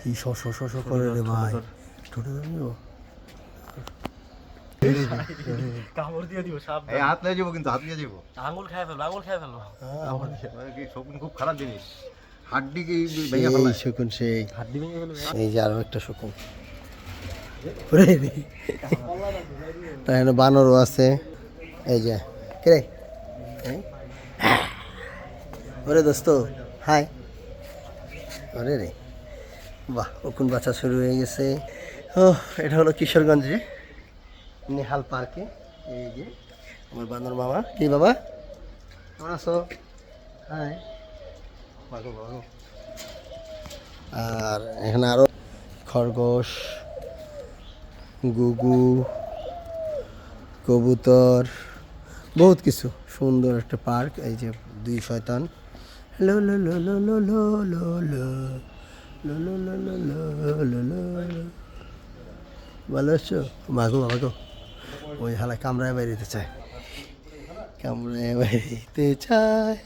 কি শো করে রে ভাই ছোট কামড় দিয়ে দিব সাপ। এই হাত নিয়ে যাবো, কিন্তু হাত নিয়ে যাবো। আঙুল খাই ফেলবো। শকুন খুব খারাপ জিনিস, হাড্ডি কি ভেঙে ফেলায়। শকুন সেই হাড্ডি ভেঙে ফেলবে। এই যে আরো একটা শকুন বানরও আছে এই যে কে ওরে দোস্ত হাই ওরে রে বাহ উকুন বাচ্চা শুরু হয়ে গেছে। ও এটা হলো কিশোরগঞ্জে নেহাল পার্কে। এই যে আমার বানর মামা কি বাবা কেমন আছো? হাই আর এখানে আরো খরগোশ গুগু কবুতর বহুত কিছু সুন্দর একটা পার্ক। এই যে দুই শয়তান লো লো লো লো লো লো লো লো লো লো লো লো লো লো লো। ভালো আছো? মাগো মাগো ওই হালা কামড়ায় বাইরেতে চায়, কামড়ায় বাইরেতে চায়।